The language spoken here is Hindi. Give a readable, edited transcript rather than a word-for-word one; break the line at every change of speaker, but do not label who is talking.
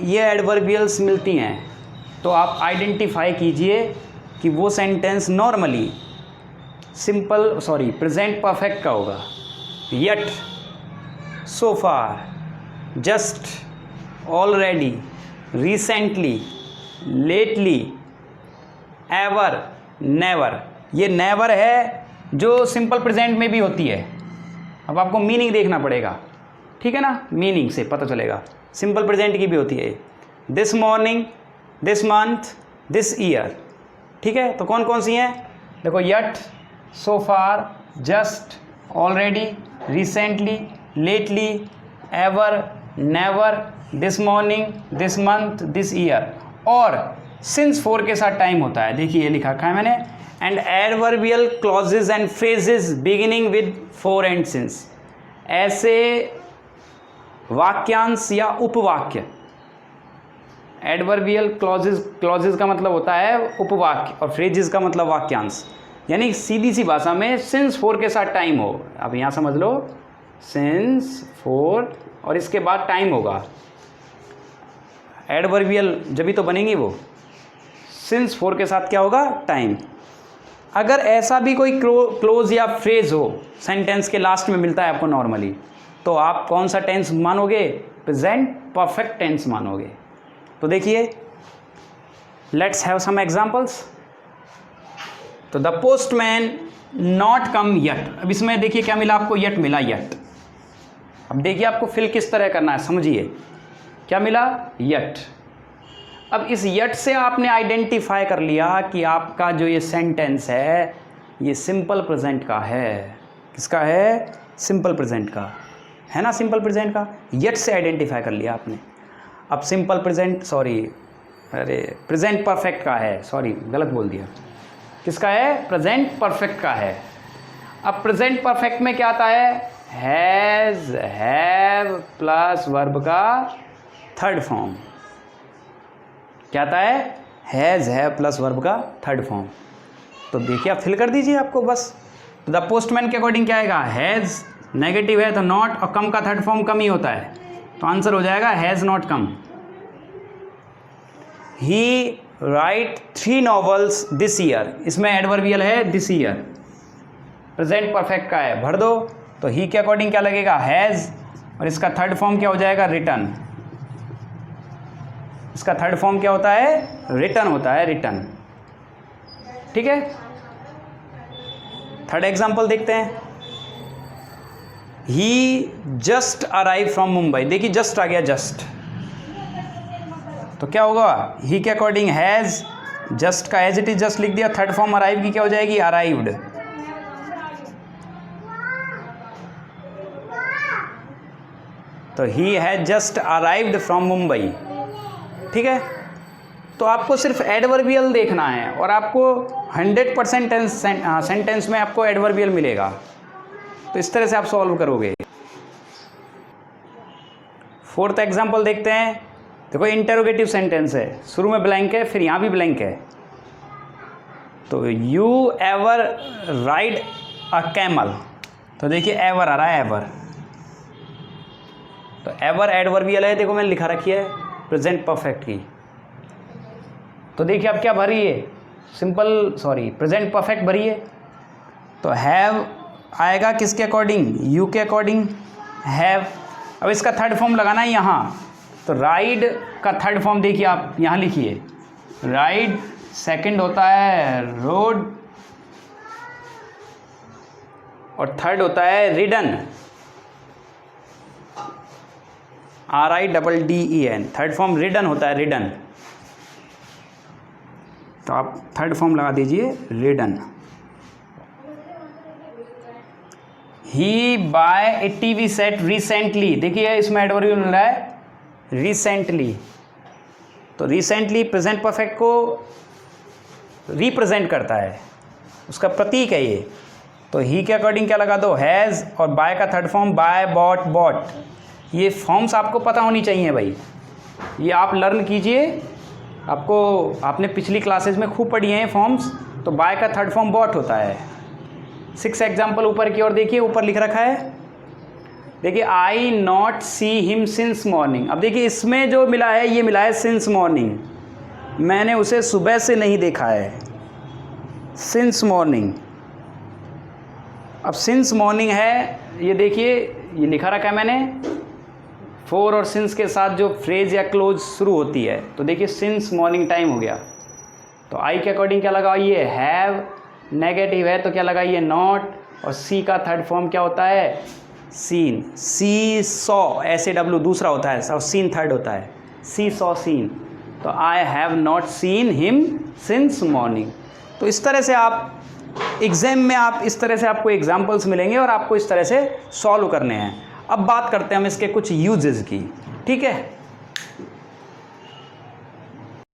ये एडवर्बियल्स मिलती हैं तो आप आइडेंटिफाई कीजिए कि वो सेंटेंस नॉर्मली प्रेजेंट परफेक्ट का होगा। Yet, so far, just, already, recently, lately, ever, never. ये नेवर है जो सिंपल प्रेजेंट में भी होती है। अब आपको मीनिंग देखना पड़ेगा, ठीक है ना, मीनिंग से पता चलेगा। सिंपल प्रेजेंट की भी होती है। This morning, this month, this year, ठीक है। तो कौन कौन सी हैं देखो, yet, so far, just, already, recently, lately, ever, never, this morning, this month, this year. और सिंस 4 के साथ टाइम होता है, देखिए ये लिखा रखा है मैंने। And adverbial clauses and phrases beginning with for and since. ऐसे वाक्यांश या उपवाक्य, एडवर्बियल क्लॉजेज का मतलब होता है उपवाक्य और फ्रेजेस का मतलब वाक्यांश। यानी सीधी सी भाषा में सिंस 4 के साथ टाइम हो। अब यहाँ समझ लो, सिंस 4 और इसके बाद टाइम होगा। एडवर्बियल जब तो बनेंगी वो, सिंस 4 के साथ क्या होगा, टाइम। अगर ऐसा भी कोई क्लोज या फ्रेज हो सेंटेंस के लास्ट में मिलता है आपको नॉर्मली, तो आप कौन सा टेंस मानोगे, प्रेजेंट परफेक्ट टेंस मानोगे। तो देखिए, लेट्स हैव सम एग्जांपल्स। तो the postman not come yet. अब इसमें देखिए क्या मिला आपको, येट मिला, येट। अब देखिए आपको फिल किस तरह करना है, समझिए क्या मिला, येट। अब इस येट से आपने आइडेंटिफाई कर लिया कि आपका जो ये सेंटेंस है ये सिंपल प्रेजेंट का है। किसका है, सिंपल प्रेजेंट का है ना, सिंपल प्रेजेंट का। येट से आइडेंटिफाई कर लिया आपने। अब सिंपल प्रेजेंट प्रेजेंट परफेक्ट का है, गलत बोल दिया। किसका है, प्रेजेंट परफेक्ट का है। अब प्रेजेंट परफेक्ट में क्या आता है, हैज़, हैव प्लस वर्ब का थर्ड फॉर्म। क्या आता है, हैज़, हैव प्लस वर्ब का थर्ड फॉर्म। तो देखिए आप फिल कर दीजिए आपको बस। तो द पोस्टमैन के अकॉर्डिंग क्या आएगा, हैज़, नेगेटिव है तो नॉट, और कम का थर्ड फॉर्म कम ही होता है, तो आंसर हो जाएगा has not come. He right 3 novels this year. इसमें एडवर्बियल है दिस ईयर, प्रेजेंट परफेक्ट का है, भर दो। तो ही के अकॉर्डिंग क्या लगेगा, हैज़, और इसका थर्ड फॉर्म क्या हो जाएगा, रिटर्न। इसका थर्ड फॉर्म क्या होता है, रिटर्न होता है, रिटर्न, ठीक है। थर्ड एग्जांपल देखते हैं। ही जस्ट अराइव फ्रॉम मुंबई। देखिए जस्ट आ गया, जस्ट, तो क्या होगा, ही के अकॉर्डिंग हैज़, जस्ट का एज इट इज जस्ट लिख दिया, थर्ड फॉर्म अराइव की क्या हो जाएगी, अराइव्ड। तो he has just arrived from Mumbai, ठीक है। तो आपको सिर्फ एडवर्बियल देखना है और आपको 100% सेंटेंस में आपको एडवर्बियल मिलेगा। तो इस तरह से आप सॉल्व करोगे। फोर्थ एग्जांपल देखते हैं। देखो इंटेरोगेटिव सेंटेंस है, शुरू में ब्लैंक है, फिर यहाँ भी ब्लैंक है। तो you ever ride a camel. तो देखिए एवर आ रहा है, एवर। तो एवर एडवर्बियल है, देखो मैंने लिखा रखी है प्रेजेंट परफेक्ट की। तो देखिए आप क्या भरिए, प्रेजेंट परफेक्ट भरिए। तो हैव आएगा किसके अकॉर्डिंग, यू के अकॉर्डिंग, हैव। अब इसका थर्ड फॉर्म लगाना है यहाँ। तो राइड का थर्ड फॉर्म देखिए आप यहाँ लिखिए, राइड, सेकंड होता है रोड, और थर्ड होता है ridden, RIDDEN। Third form ridden होता है, रिडन। तो आप थर्ड फॉर्म लगा दीजिए, रिडन। ही बाय ए टीवी सेट रिसेंटली। देखिए इसमें एडवर्बियल मिल रहा है रिसेंटली। तो रिसेंटली प्रेजेंट परफेक्ट को रिप्रेजेंट करता है, उसका प्रतीक है ये। तो ही के अकॉर्डिंग क्या लगा दो, हैज़, और बाय का third form buy, bought, bought. ये फॉर्म्स आपको पता होनी चाहिए भाई, ये आप लर्न कीजिए। आपने पिछली क्लासेस में खूब पढ़ी हैं फॉर्म्स। तो बाय का थर्ड फॉर्म बॉट होता है। 6 एग्जाम्पल ऊपर की ओर देखिए, ऊपर लिख रखा है देखिए I not see him since morning. अब देखिए इसमें जो मिला है ये मिला है सिंस मॉर्निंग, मैंने उसे सुबह से नहीं देखा है, सिंस मॉर्निंग। अब सिंस मॉर्निंग है, ये देखिए ये लिखा रखा है मैंने, फॉर और सिंस के साथ जो फ्रेज या क्लोज शुरू होती है, तो देखिए सिंस मॉर्निंग टाइम हो गया, तो आई के अकॉर्डिंग क्या लगाइए हैव, नेगेटिव है तो क्या लगाइए नॉट, और सी का थर्ड फॉर्म क्या होता है सीन, सी सॉ SAW दूसरा होता है और सीन थर्ड होता है, सी सॉ सीन, तो I have not seen him since morning. तो इस तरह से आप एग्ज़ाम में आप इस तरह से आपको एग्जाम्पल्स मिलेंगे और आपको इस तरह से सॉल्व करने हैं। अब बात करते हैं हम इसके कुछ यूजेस की, ठीक है।